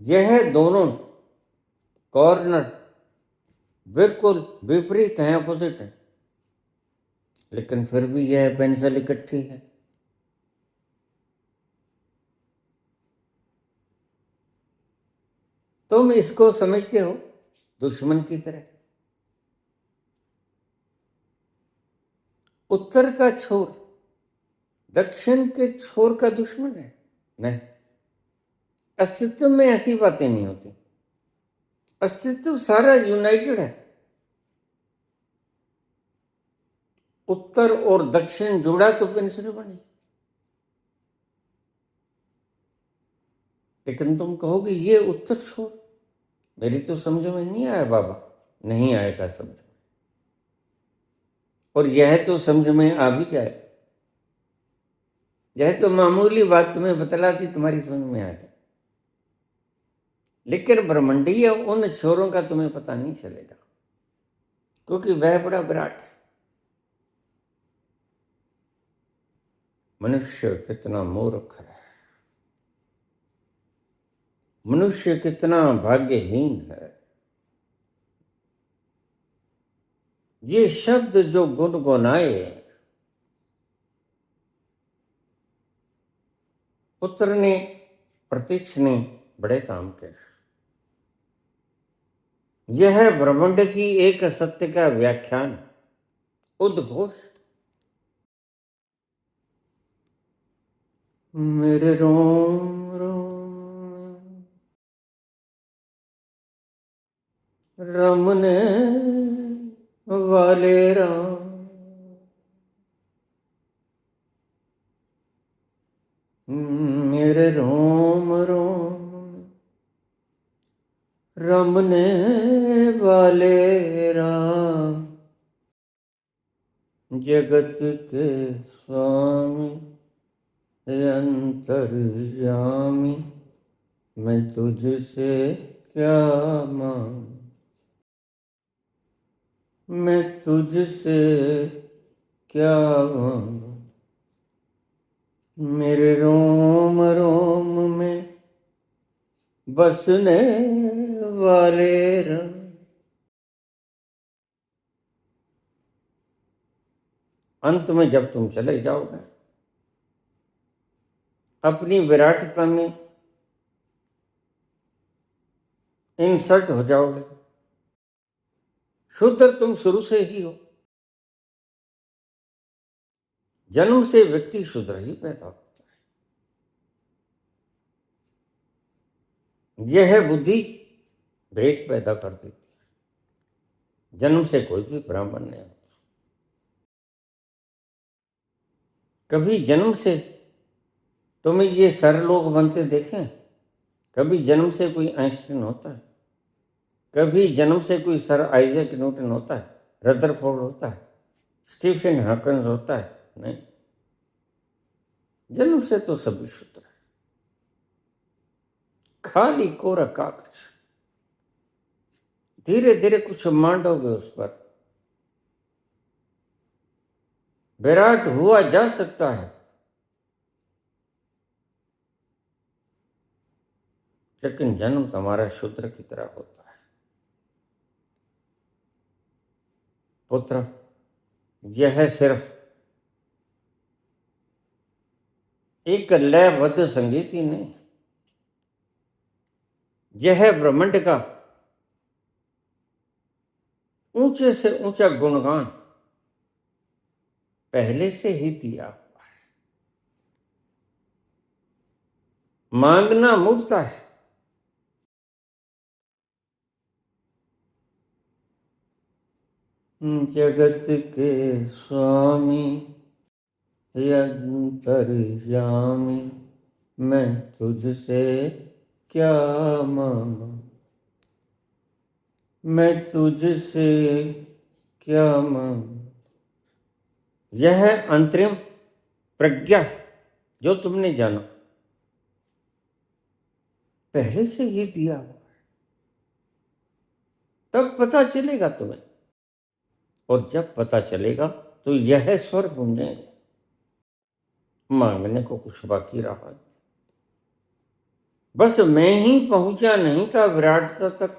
यह दोनों कॉर्नर बिल्कुल विपरीत हैं, अपोजिट हैं, लेकिन फिर भी यह पेंसिल इकट्ठी है। तुम इसको समझते हो दुश्मन की तरह। उत्तर का छोर दक्षिण के छोर का दुश्मन है? नहीं, अस्तित्व में ऐसी बातें नहीं होती। अस्तित्व सारा यूनाइटेड है। उत्तर और दक्षिण जुड़ा तो पेंसिल बनी। लेकिन तुम कहोगे ये उत्तर छोर, मेरी तो समझ में नहीं आया बाबा। नहीं आएगा समझ में, और यह तो समझ में आ भी जाए। यह तो मामूली बात तुम्हें बतलाती तुम्हारी समझ में आ गई, लेकिन ब्रह्मंडीय उन छोरों का तुम्हें पता नहीं चलेगा, क्योंकि वह बड़ा विराट है। मनुष्य कितना मूर्ख है, मनुष्य कितना भाग्यहीन है। ये शब्द जो गुनगुनाए, पुत्र ने, प्रतीक्ष ने बड़े काम के। यह ब्रह्मांड की एक सत्य का व्याख्यान, उद्घोष। मेरे रोम रोम रमने वाले राम, मेरे रोम रोम रमने वाले राम, जगत के स्वामी अंतर्यामी, मैं तुझसे क्या मांगू, मैं तुझसे क्या मांगू। मेरे रोम रोम में बसने वाले राम। अंत में जब तुम चले जाओगे, अपनी विराटता में इंसर्ट हो जाओगे। शूद्र तुम शुरू से ही हो। जन्म से व्यक्ति शूद्र ही पैदा होता है। यह बुद्धि भेद पैदा कर देती है। जन्म से कोई भी ब्राह्मण नहीं होता। कभी जन्म से तुम्हें ये सर लोग बनते देखें? कभी जन्म से कोई आइंस्टीन होता है? कभी जन्म से कोई सर आइजैक न्यूटन होता है, रदरफोर्ड होता है, स्टीफन हॉकिंस होता है? नहीं, जन्म से तो सभी शूद्र है। खाली कोरा कागज। धीरे धीरे कुछ मांडोगे उस पर, विराट हुआ जा सकता है, लेकिन जन्म तुम्हारा शूद्र की तरह होता है। पुत्र, यह सिर्फ एक लयबद्ध संगीत ही नहीं, यह ब्रह्मांड का ऊंचे से ऊंचा गुणगान पहले से ही दिया हुआ है। मांगना मूर्ता है, जगत के स्वामी अंतर्यामी, मैं तुझसे क्या मांगू, मैं तुझसे क्या मांगू। यह अंतरिम प्रज्ञा जो तुमने जाना, पहले से ही दिया हुआ है। तब पता चलेगा तुम्हें और जब पता चलेगा तो यह स्वर गूंजेंगे। मांगने को कुछ बाकी रहा है। बस मैं ही पहुंचा नहीं था विराटता तक,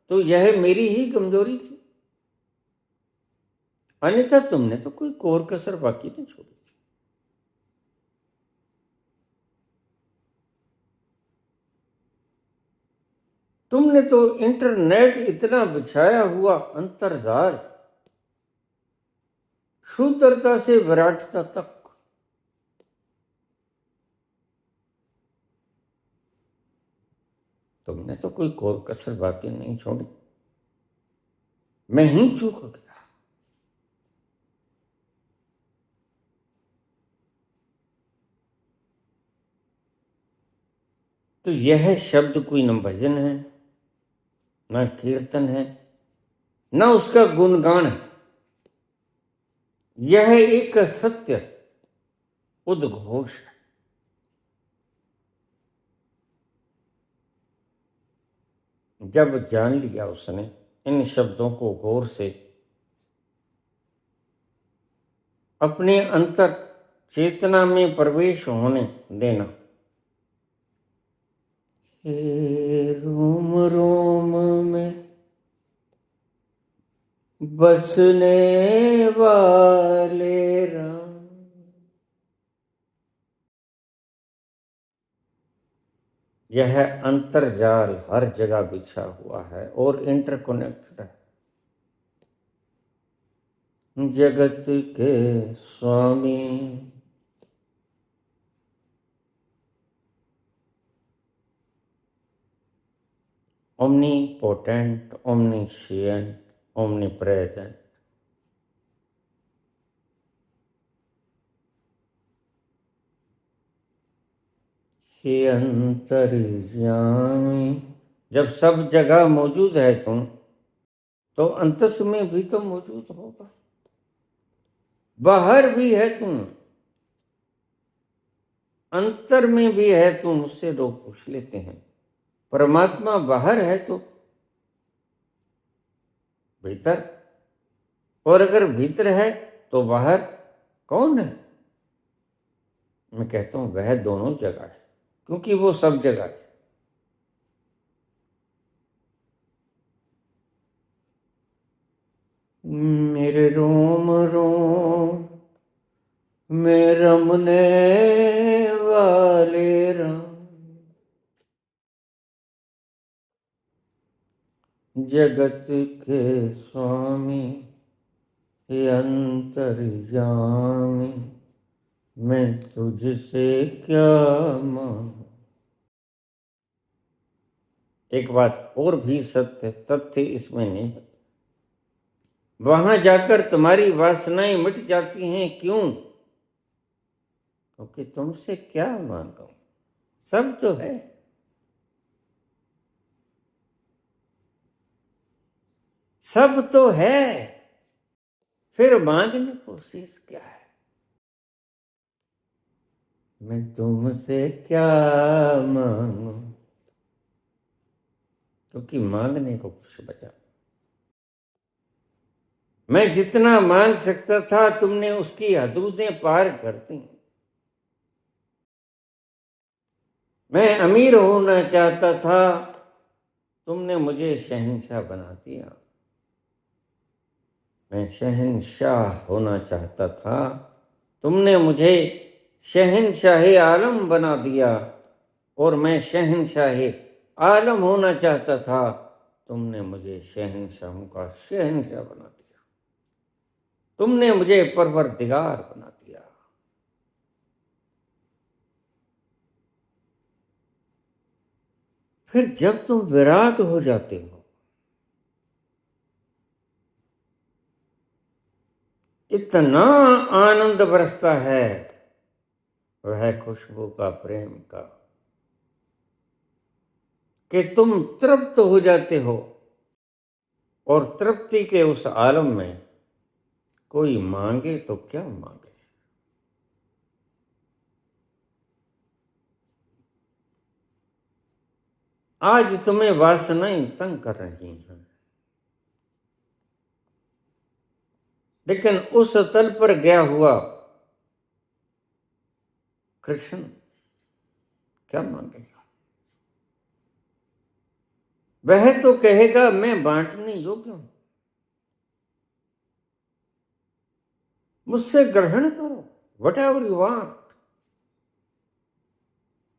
तो यह मेरी ही कमजोरी थी। अन्यथा तुमने तो कोई कोर कसर बाकी नहीं छोड़ी थी। तुमने तो इंटरनेट इतना बिछाया हुआ अंतर्जाल, शूद्रता से विराटता तक, तुमने तो कोई कोर कसर बाकी नहीं छोड़ी। मैं ही चूक गया। तो यह शब्द कोई न भजन है, न कीर्तन है, न उसका गुणगान है। यह एक सत्य उद्घोष है। जब जान लिया उसने इन शब्दों को गौर से, अपने अंतर चेतना में प्रवेश होने देना। हे रोम रोम में बसने वाले राम, यह अंतर्जाल हर जगह बिछा हुआ है और इंटरकनेक्टेड है। जगत के स्वामी omnipotent, omniscient, omnipresent, हे अंतर्यामी। जब सब जगह मौजूद है तुम, तो अंतस में भी तो मौजूद होगा। बाहर भी है तुम, अंतर में भी है तुम। मुझसे लोग पूछ लेते हैं परमात्मा बाहर है तो भीतर, और अगर भीतर है तो बाहर कौन है? मैं कहता हूं वह दोनों जगह है, क्योंकि वो सब जगह है। मेरे रोम रोम में रमने वाले राम, जगत के स्वामी, हे अंतर्यामी, मैं तुझसे क्या मांगू। एक बात और भी सत्य तथ्य इसमें नहीं है। वहां जाकर तुम्हारी वासनाएं मिट जाती हैं। क्यों? क्योंकि तुमसे क्या मांगू, सब तो है। सब तो है, फिर मांगने कोशिश क्या है? मैं तुमसे क्या मांगू, क्योंकि मांगने को कुछ बचा। मैं जितना मांग सकता था तुमने उसकी हदूदें पार कर दी। मैं अमीर होना चाहता था, तुमने मुझे शहंशाह बना दिया। मैं शहंशाह होना चाहता था, तुमने मुझे शहंशाह आलम बना दिया। और मैं शहंशाह आलम होना चाहता था, तुमने मुझे शहंशाहों का शहंशाह बना दिया। तुमने मुझे परवरदिगार बना दिया। फिर जब तुम विराट हो जाते हो, इतना आनंद बरसता है, वह खुशबू का, प्रेम का, कि तुम तृप्त हो जाते हो। और तृप्ति के उस आलम में कोई मांगे तो क्या मांगे। आज तुम्हें वासनाएं तंग कर रही हैं, लेकिन उस तल पर गया हुआ कृष्ण क्या मांगेगा? वह तो कहेगा मैं बांटने योग्य हूं, मुझसे ग्रहण करो, वट एवर यू वांट।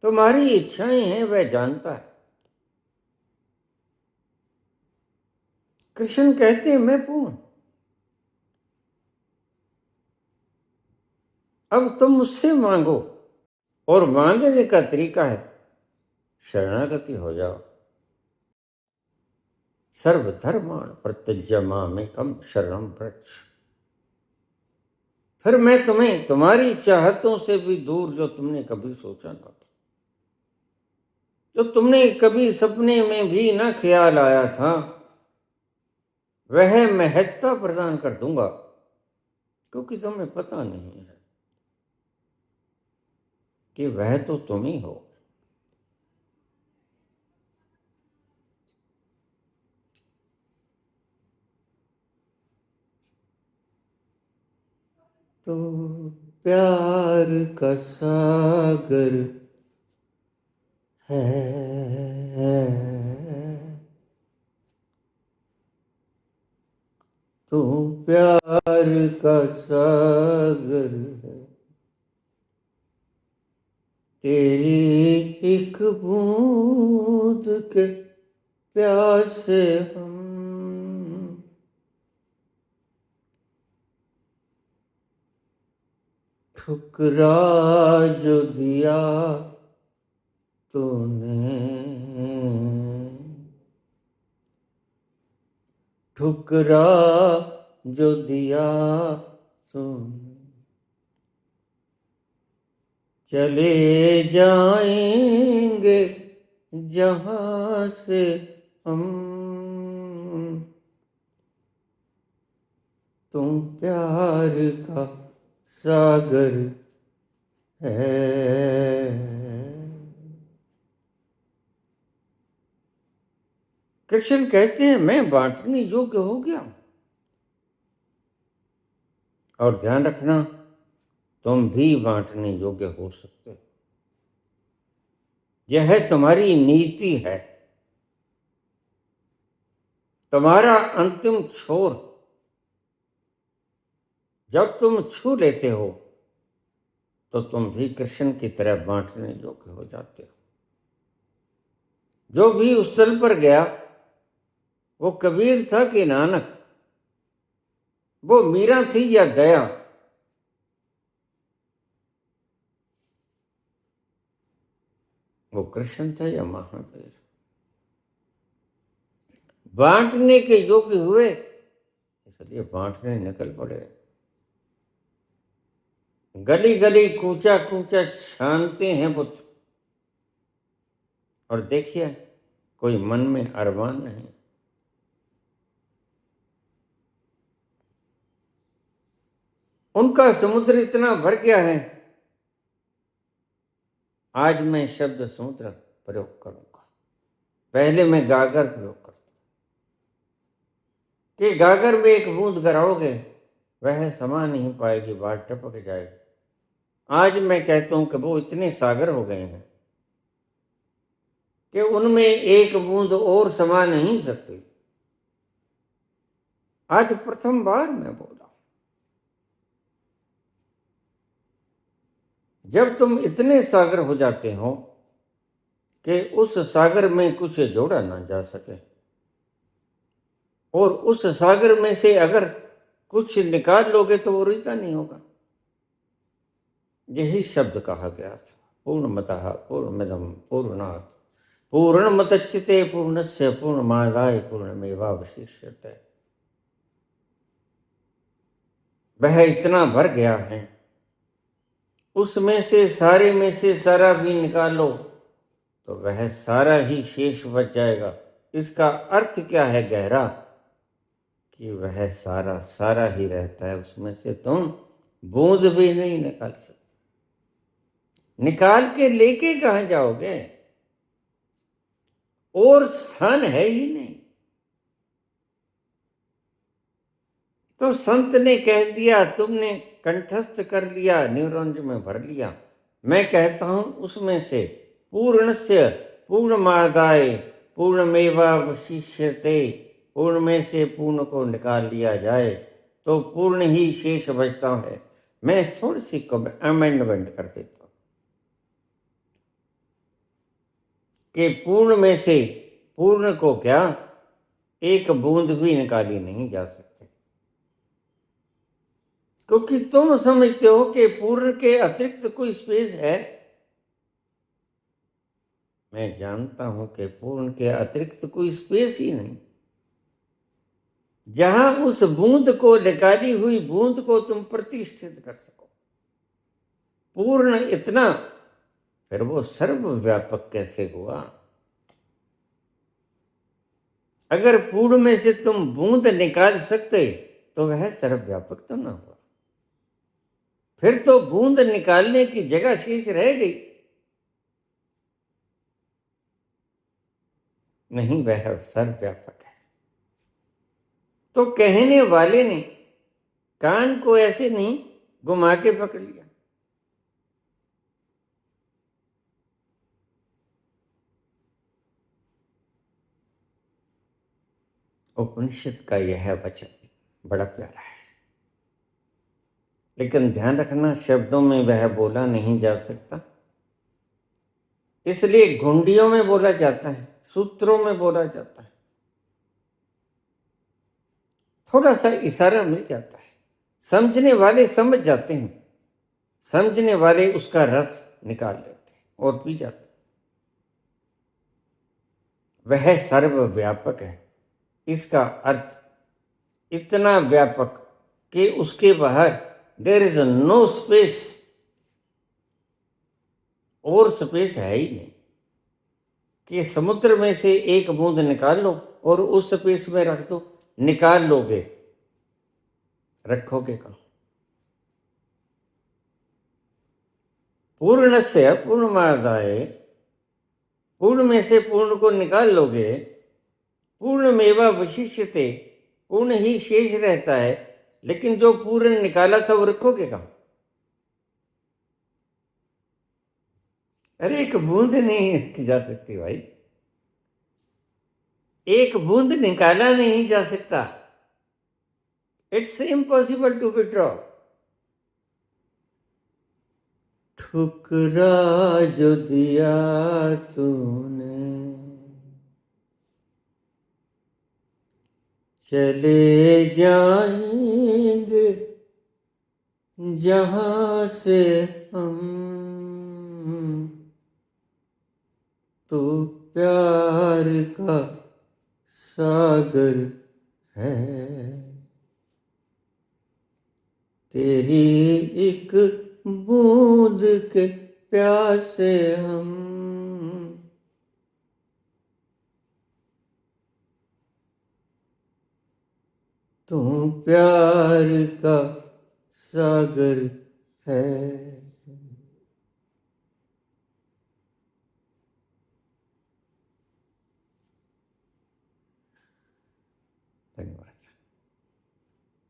तुम्हारी इच्छाएं हैं वह जानता है। कृष्ण कहते हैं मैं पूर्ण, अब तुम मुझसे मांगो, और मांगने का तरीका है शरणागति हो जाओ। सर्वधर्मान् परित्यज्य मामेकं शरणं व्रज। फिर मैं तुम्हें तुम्हारी चाहतों से भी दूर, जो तुमने कभी सोचा ना था, जो तुमने कभी सपने में भी ना ख्याल आया था, वह महत्ता प्रदान कर दूंगा, क्योंकि तुम्हें पता नहीं है कि वह तो तुम ही हो। तो प्यार का सागर है, तो प्यार का सागर है, तेरी एक बूंद के प्यासे हम, ठुकरा जो दिया तूने, ठुकरा जो दिया तूने, चले जाएंगे जहां से हम, तुम प्यार का सागर है। कृष्ण कहते हैं मैं बांटने योग्य हो गया। और ध्यान रखना, तुम भी बांटने योग्य हो सकते हो। यह तुम्हारी नीति है। तुम्हारा अंतिम छोर जब तुम छू लेते हो, तो तुम भी कृष्ण की तरह बांटने योग्य हो जाते हो। जो भी उस तल पर गया, वो कबीर था कि नानक, वो मीरा थी या दया, वो कृष्ण थे या महावीर, बांटने के योग्य हुए, इसलिए बांटने निकल पड़े। गली गली कूचा कूचा छानते हैं बुद्ध, और देखिए कोई मन में अरमान नहीं। उनका समुद्र इतना भर गया है। आज मैं शब्द समुद्र प्रयोग करूंगा, पहले मैं गागर प्रयोग करता कि गागर में एक बूंद गिराओगे, वह समा नहीं पाएगी, बाहर टपक जाएगी। आज मैं कहता हूं कि वो इतने सागर हो गए हैं कि उनमें एक बूंद और समा नहीं सकती। आज प्रथम बार मैं बोला, जब तुम इतने सागर हो जाते हो कि उस सागर में कुछ जोड़ा ना जा सके, और उस सागर में से अगर कुछ निकाल लोगे तो वो रीता नहीं होगा। यही शब्द कहा गया था, पूर्णमतः पूर्णमिदं पूर्णात् पूर्णमुदच्यते पूर्णस्य पूर्णमादाय पूर्णमेवावशिष्यते। वह इतना भर गया है, उसमें से सारे में से सारा भी निकाल लो तो वह सारा ही शेष बच जाएगा। इसका अर्थ क्या है गहरा, कि वह सारा सारा ही रहता है, उसमें से तुम बूंद भी नहीं निकाल सकते। निकाल के लेके कहां जाओगे? और स्थान है ही नहीं। तो संत ने कह दिया, तुमने कंठस्थ कर लिया, न्यूरॉन्स में भर लिया। मैं कहता हूं उसमें से पूर्णस्य पूर्णमादाय पूर्णमेवावशिष्यते, पूर्ण में से पूर्ण को निकाल लिया जाए तो पूर्ण ही शेष बचता है। मैं थोड़ी सी अमेंडमेंट कर देता हूं कि पूर्ण में से पूर्ण को क्या एक बूंद भी निकाली नहीं जा सकती, क्योंकि तुम समझते हो कि पूर्ण के अतिरिक्त कोई स्पेस है। मैं जानता हूं कि पूर्ण के अतिरिक्त कोई स्पेस ही नहीं। जहां उस बूंद को, निकाली हुई बूंद को तुम प्रतिष्ठित कर सको, पूर्ण इतना, फिर वो सर्वव्यापक कैसे हुआ? अगर पूर्ण में से तुम बूंद निकाल सकते तो वह सर्वव्यापक तो ना हुआ। फिर तो बूंद निकालने की जगह शेष रह गई। नहीं, वह सर्वव्यापक है। तो कहने वाले ने कान को ऐसे नहीं घुमा के पकड़ लिया। उपनिषद का यह वचन बड़ा प्यारा है, लेकिन ध्यान रखना, शब्दों में वह बोला नहीं जा सकता, इसलिए घुंडियों में बोला जाता है, सूत्रों में बोला जाता है, थोड़ा सा इशारा मिल जाता है, समझने वाले समझ जाते हैं, समझने वाले उसका रस निकाल लेते हैं और पी जाते हैं। वह सर्वव्यापक है। इसका अर्थ इतना व्यापक कि उसके बाहर देयर इज नो स्पेस, और स्पेस है ही नहीं कि समुद्र में से एक बूंद निकाल लो और उस स्पेस में रख दो, निकाल लोगे, रखोगे कहां? पूर्णस्य पूर्णमादाय, पूर्ण में से पूर्ण को निकाल लोगे, पूर्णमेवावशिष्यते, पूर्ण ही शेष रहता है, लेकिन जो पूर्ण निकाला था वो रखोगे कहां? अरे एक बूंद नहीं रखी जा सकती भाई, एक बूंद निकाला नहीं जा सकता। It's impossible to withdraw. ठुकरा जो दिया तूने, चले जाएंगे जहां से हम, तो प्यार का सागर है, तेरी एक बूंद के प्यासे हम, तू प्यार का सागर है। धन्यवाद।